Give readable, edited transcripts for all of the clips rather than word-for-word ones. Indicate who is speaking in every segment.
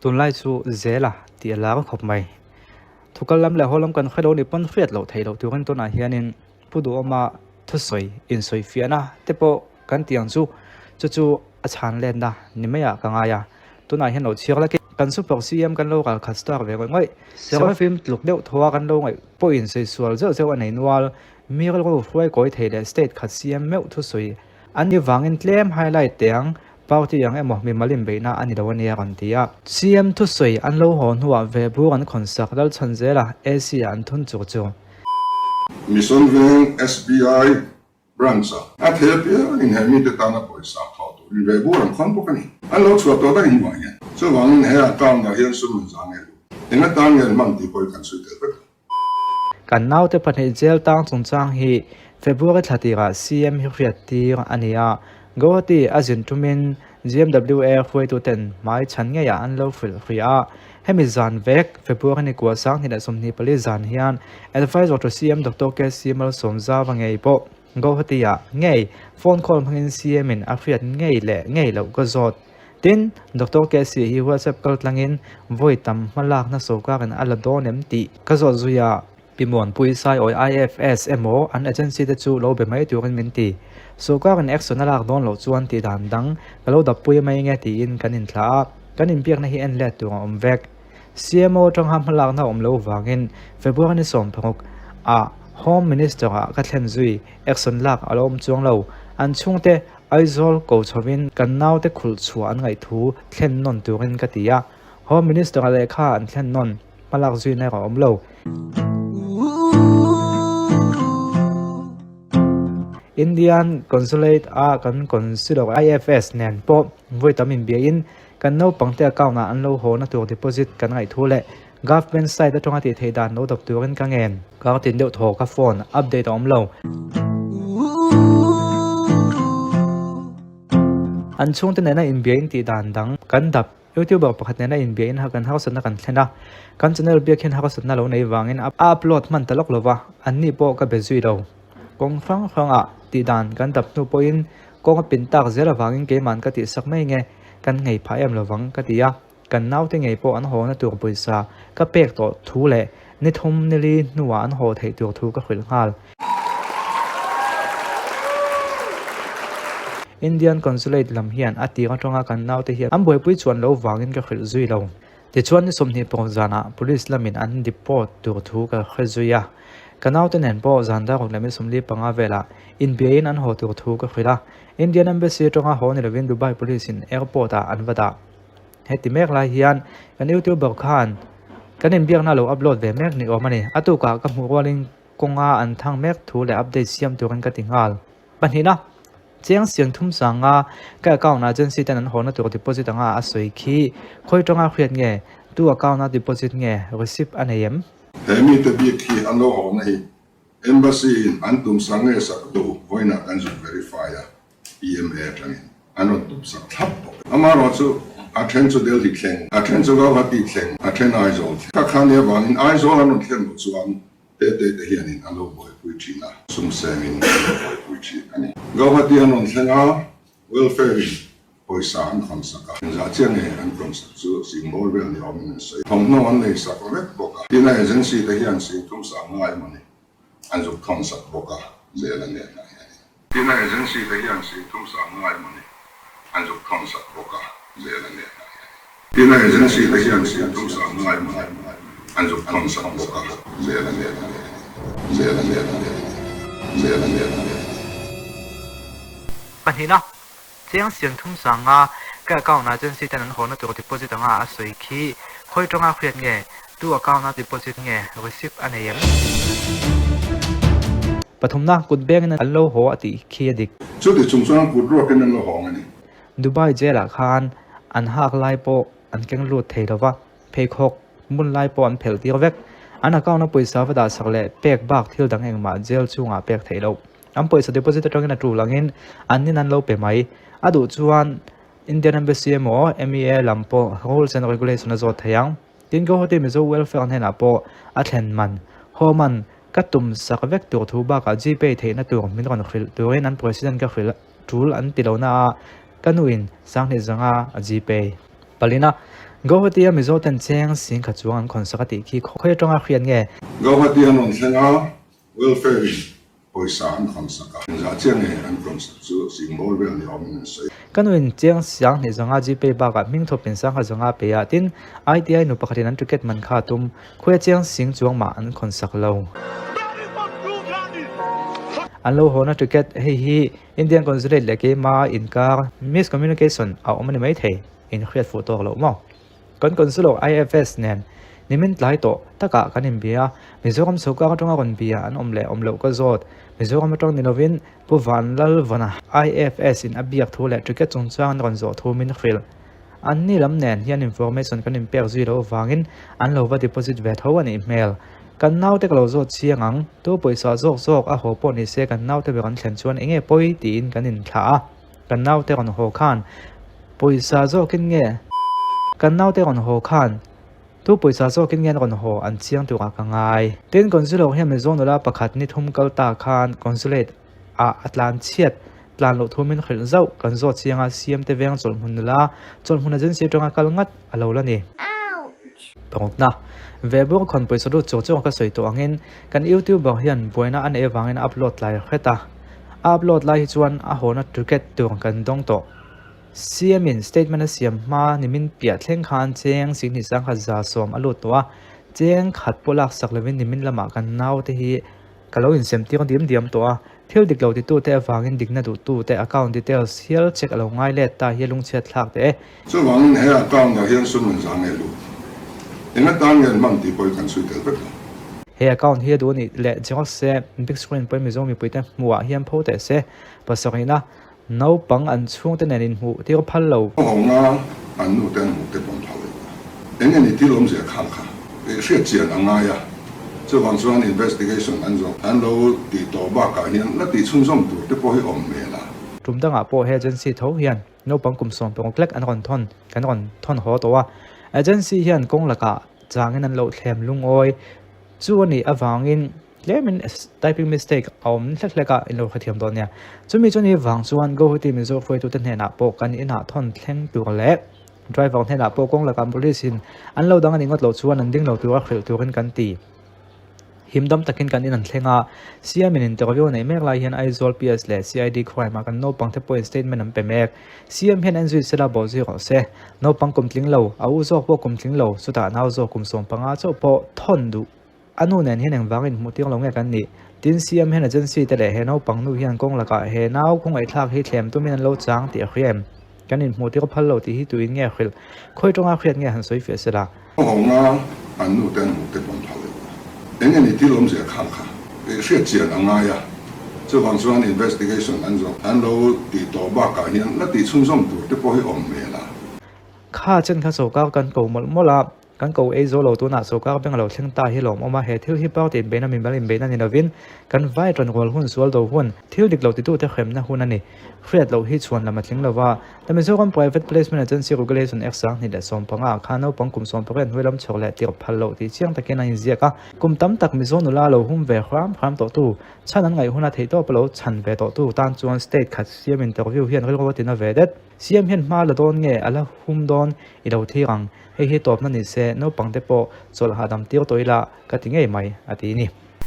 Speaker 1: tuần lai chu zela ti ala khop mai thukal lam le holam kan khado ni pon fiat lo thei lo tu kan to na hianin pudu ama thu soi in soi fiana tepo kan tiang chu chu achan len da nimaya kangaya tuna hian lo chiak la kan super cm kan lo kal khastar ve ngoi sema film luk deuh thowa kan lo ngai po in sei sual zo zo anei nual miral ko fuai koi thei le state khat cm meu thu soi ani wangin tlem highlight teang pauti yang emo mi malim beina ani lawani kan tia cm thu soi an lo hon huwa ve bu an khonsak dal chanjela asia an thun chu chu
Speaker 2: mission veng SBI branch at help in hemi de tana poisa thot in ve bu an khon bu kani an lo chu to da in wa ya so wang he account da hian sum jang e in a tang yan mang ti poi kan su te
Speaker 1: kan nau te panhe jail tang chung chang hi february 30 ga cm hi riat ti ania goati azin tumin GMWA foi tu ten mai chan nge ya an lo fil khia hemi zan vek february ni kwa sang ni da somni pali zan hian advisor to cm dr k cml somza wangei po goati ya ngei phone call mangin cm in afriat ngei le ngei lo go zot tin dr k c hi whatsapp kal tlangin voitam malak na soka kan aladon emti ka zo zuya pimon puisai oi ifs mo an agency te chu lo be mai tu kan minti soka kan action alak don lo chuan ti dan dang kalo da pui mai nge ti in kanin thla kanin piak na hi en le tu om vek cmo tong ham halak na om lo wangin february ni som phok a home minister ka thlen zui action lak alom chuang lo an chungte aizol ko chawin kan naw te khul chua an ngai thu thlen non turin ka tia home minister le kha an thlen non malak zui na om lo Indian consulate a kan consider IFS nen po vitamin B in kan no pangte account na an lo ho na tur deposit kan ngai thu le government side atonga ti theidan no dop turin ka ngen ka tin deuh tho ka phone update om lo an chung te na in B in ti dan dang kan dap YouTuber pakhat na in B in ha kan house na kan thlena kan channel B khen ha ka satna lo nei wangin upload man talok lova an ni po ka bezui lo kong phang a ti dan kan tap nu poin kong pin tak zera wangin ke man ka ti sak mai nge kan ngei phaiam lowang ka tia kan nau te ngei po an ho na tur poisa ka pek to thu le ni thum ni li nuwa an ho thei tur thu ka khil ngal Indian consulate lam hian ati ka tonga kan nau te hian am boi pui chuan lo wangin ka khil zui lo ti chuan ni somni pong zana police lamin an deport tur thu ka khazuya kanau te nen po zanda ko lami somli panga vela in bein an ho tur thu ka khila Indian embassy tonga ho ni lovin Dubai police in airport a anwada heti mek lai hian kan YouTuber khan kanin biak na lo upload ve mek ni omani atu ka mu rolling konga an thang mek thu le update siam turan ka tingal panhina chiang siang thum sanga ka account na agency tan an ho na tur deposit anga asoi khi khoi tonga khriat nge tu account na deposit nge receipt anayem
Speaker 2: hemi te bi khi an lo ho nei embassy in antum sange sak do voina kan ju verify EMA tang anon tum sak thap amaro chu attend to delhi kleng attend to go hati kleng attend aizol ka khane wang in aizol anon kleng chuan te hian in alo boy puichina sum semin boy puichi ani go hati anon klenga welfare poisa an khansaka za chiang e an khansak chu sing mol vel ni om sei thom no an nei sak vek boka tina agency te hian sing thum sa ngai mani an ju khansak boka zela ne na tina agency te hian sing thum sa ngai mani an ju khansak boka zela ne na tina agency te hian sing thum sa ngai mani an ju khansak boka zela ne na zela ne
Speaker 1: panhina chiang siang thum sanga ka account na agency tan an ho na tur deposit anga asoi khi khoi tonga khriat nge tu account na deposit nge receipt anayem pathumna kut bank na allo ho ati khi dik
Speaker 2: chu ti chungchang kut ro ken lo ho ngani
Speaker 1: Dubai jela khan an hak lai po an keng lut thei dawa pheikhok mun lai po an phel tir vek an account na poisa wada sakle pek bak thil dang engma jail chunga pek thei lo am poisa deposit atong na tu langin an nin an lo pe mai adu chuan Indian embassy mo MEA lampo rules and regulations zo thayang tin go hote mezo welfare hena po athen man homan katum sakvek tur thu ba ka gpay theina tur min ron khil turin an president ka khil tool an tilona kanuin sang ni zanga gpay palina go tia mi zo ten cheng sing kha chuang an khon sakati ki khoi tonga khian nge
Speaker 2: Gawati anon thenga welfare poisa an khamsaka za chenge an khamsak chu symbol vel ni om sei
Speaker 1: kanuin cheng siang ni zanga ji pe ba ka ming thopin sang ha zanga pe ya tin ITI nu pakhatin an cricket man kha tum khoi cheng sing chuang ma an khon sak lo an lo hona cricket hi Indian consulate leke ma inkar miscommunication a omani mai the in khriat photo lo mo kon consulo IFS nen nimin tlai to taka kanin bia mizoram soka ka tonga kon bia an omlo ka zot mizoram tong ninovin puvan lal vana IFS in abiak thule cricket chung chang kon zo thu min khil an ni lam nen hian information kanin per zero wangin an lo va deposit vet ho an email kan nau te kalo zo chiangang tu poisa zok a ho pon ni se kan nau te be kan thlen chuan enge poi tin kanin thla kan nau te kon ho khan poisa zo kin nge kan nau te kon ho khan tu poisa zo kin ngen kon ho an chiang tu ka ngai tin consulate he me zon la pakhat ni thum kal ta khan consulate a atlan chiat plan lo thumin khil zau kan zo chianga CM te veng chol mun la chol mun agen si tonga kal ngat alo la ni pangok na vebor kon poisa do cho ka soi to angin kan YouTube ba hian boina an e wangin upload lai kheta upload lai chuan a hona cricket tu kan dong to CM in statement siam ma nimin pia thleng khan cheng sing ni sang kha za som alu to cheng khat polak saklawin nimin lama kan nau te hi kalo in sem ti kon dim to thil dik lo ti tu te awangin digna du tu te account details hial check alo ngai le ta hi lung chet thlak te
Speaker 2: chu wang he account ga hian sun man sang lu ina tang ngen mang ti poi kan sui tel bet
Speaker 1: he account hi du ni le jong se big screen poi mi zo mi puite muwa hiam pho te se pasakina no pang an chung te nen hu ti ko phal lo
Speaker 2: honga an nu ten mu te pon phale enge ni ti lom se khang kha e she chian anga ya chu wang chuan investigation an zo an lo ti to ba ka hian la ti chung som tu te po hi om me la
Speaker 1: tum danga po he agency tho hian no pang kum som pong klek an ron thon kan ron thon ho to wa agency hian kong laka changin an lo thlem lung oi chu ni awangin lemin typing mistake om thleka in lo khathiam don nya chumi chuni wang chuan go hoti mi zo foi tu te hna po kan ina thon thleng tur le driver hna po kong laka police in an lo dang ani ngot lo chuan an ding lo tur khil turin kan ti himdam takin kan in an thlenga CM in interview nei mek lai hian aizol PS le CID crime kan no pang te point statement am pe mek CM hian an zui sela bo zero se no pang kum tling lo au zo po kum tling lo suta nau zo kum som panga cho po thon du anu nen hian ang wangin muting lo nge kan ni tin CM hian agency te le he no pang nu hian kong laka he nau kong ai thak hi thlem tu min lo chang ti khriam kan in muti ko phal lo ti hi tu in nge khil khoi tonga khriat nge han soi fe sela
Speaker 2: honga an nu ten mu te pon phale enge ni ti lom se khang kha e she chian anga ya chu wang chuan investigation an zo an lo ti to ba ka hian la ti chung som tu te po hi om me la
Speaker 1: kha chen kha so ka kan ko mol mola kan ko e zo lo tu na so ka beng lo thleng ta hi lom oma he thil hi pau tin bena min balin bena ni lovin kan vai tron gol hun sual do hun thil dik lo ti tu te khem na hun ani khriat lo hi chuan lama thling lova tami zo kam private placement agency regulation exam ni da som panga khano pang kum som paren huilam chokle tir phal lo ti chiang taken in ziaka kum tam tak mi zo nu la lo hum ve khram to tu chan an ngai huna thei to palo chan ve to tu tan chuan state khat CM interview hian ril tin a ve det CM hian ma la don nge ala hum don i lo thirang he top na ni se no pangte po chol hadam tir toila katinge mai ati ni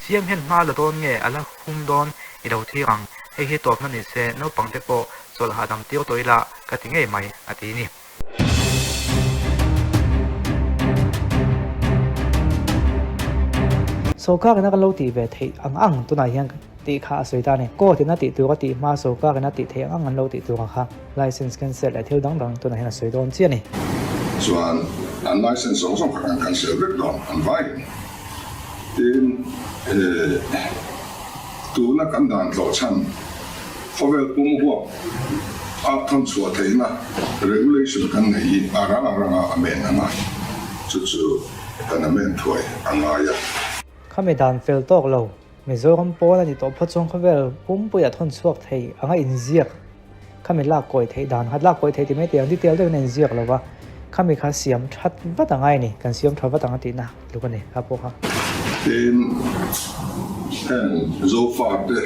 Speaker 1: CM hian ma la don nge ala hum don i lo thirang he top na ni se no pangte po chol hadam tir toila katinge mai ati ni so ka na lo ti ve thei ang tu na hian ti kha soi ta ne ko ti na ti tu ka ti ma so ka na ti thei ang an lo ti tu kha license cancel a thil dang tu na hian soi don chi ni
Speaker 2: chuan an license song song kan cancel rek don an vai tin tu na kan dan lo chan khovel pum ho a thon chua theina regulation kan nei aranga amen anga chu kan amen thoi anga ya
Speaker 1: khame dan fel tok lo mizoram po na ni to phachong khovel pum pu ya thon chuak thei anga in ziak khame la koi thei dan hat la koi thei ti me tiang detail de nen ziak lo wa khami kha siam that wa tangai ni kan siam thawa tang ti na lukani ha po kha
Speaker 2: tin zo fa de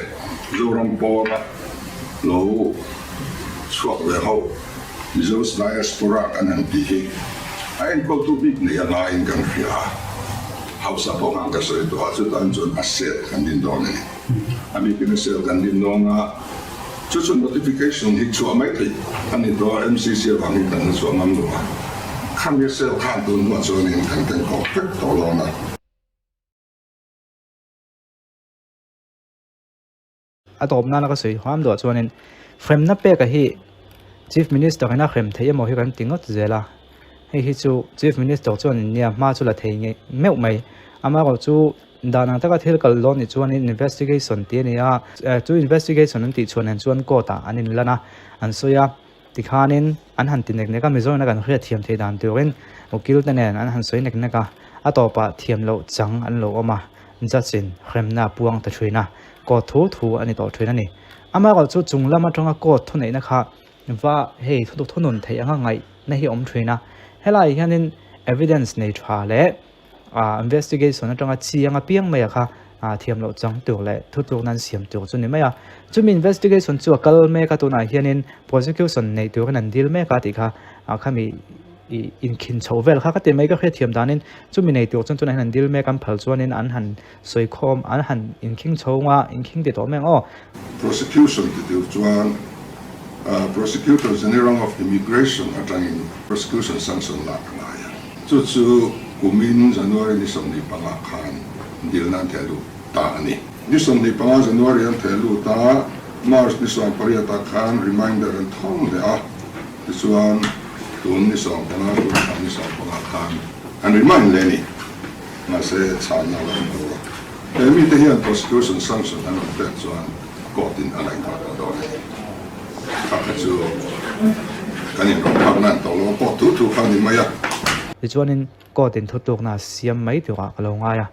Speaker 2: zo ram po na lo chuak ve ho zo diaspora kan an ti hi Ain ko tubig ni anain kan fia. Hausa po ang kaso ito at ito ang dyan aset kan din doon eh. Ami pinasel kan din doon nga susun notification hikso amay kay kan ito MCC ang hitan na so ang mga kami sel kan doon mo so ning kan kan ko perfecto na.
Speaker 1: Atop na kasi ham do chuanin frame na pe ka hi chief minister na khem thei mo hi kan tingot zela hi chu chief minister chuan nia ma chu la thei nge meu mai ama ro chu dana ta ka thil kal lon ni chuan investigation ti ni a chu investigation an ti chuan an chuan ko ta anin lana an soya tikhanin an han tinek ne ka mizo na kan khia thiam thei dan turin okil ta nen an han soi nek na ka atopa thiam lo chang an lo oma jachin khem na puang ta thina ko thu ani to thina ni ama ro chu chunglama tonga ko thu nei na kha wa hei thu thunun thei anga ngai na hi om thina helai hianin evidence nei tha le investigation atanga chi anga piang mai kha thiam lo chang tu le thu tu nan siam tu chu ni maya chumi investigation chu kal me ka tu na hianin prosecution nei tu kan deal me ka ti kha khami in kin chovel kha ka te mai ka khe thiam danin chumi nei tu chun han deal me kan phal chuanin an han soi khom an han in king chonga in king de to meng o
Speaker 2: Prosecution to do chuan prosecutors in the wrong of immigration atangin prosecution sanction la kanaya chu kumin January ni somni panga khan dil nan thelu ta ani ni somni panga January an thelu ta March ni som pariata khan reminder and thong le a this one tun ni som panga ni som panga khan and remind leni ma se chana la no mi te hian prosecution sanction an te chuan court in alai ka do chu kanin ro phang nan to lo po tu khang ni maya
Speaker 1: chuanin ko tin thutuk na siam mai tiwa kalonga ya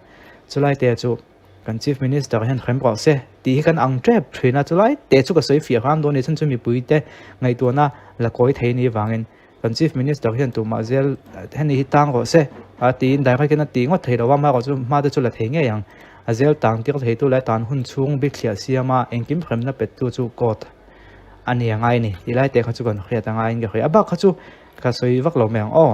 Speaker 1: chulai te chu kan chief minister han khem ro se ti kan ang trap thina chulai te chu ka soi fi ham do ni chan chumi puite ngai tu na la koi thei ni wangin kan chief minister han tu ma zel hani hi tang ro se a tin dai ka ken ti ngot thei ro ma ro chu ma de chu la thei nge yang a zel tang ti thei tu la tan hun chung bi khlia siama engkim khem na pet tu chu kot ani angai ni ilai te kha chu kan khia ta ngai nge khia ba kha chu ka soi vak lo meng o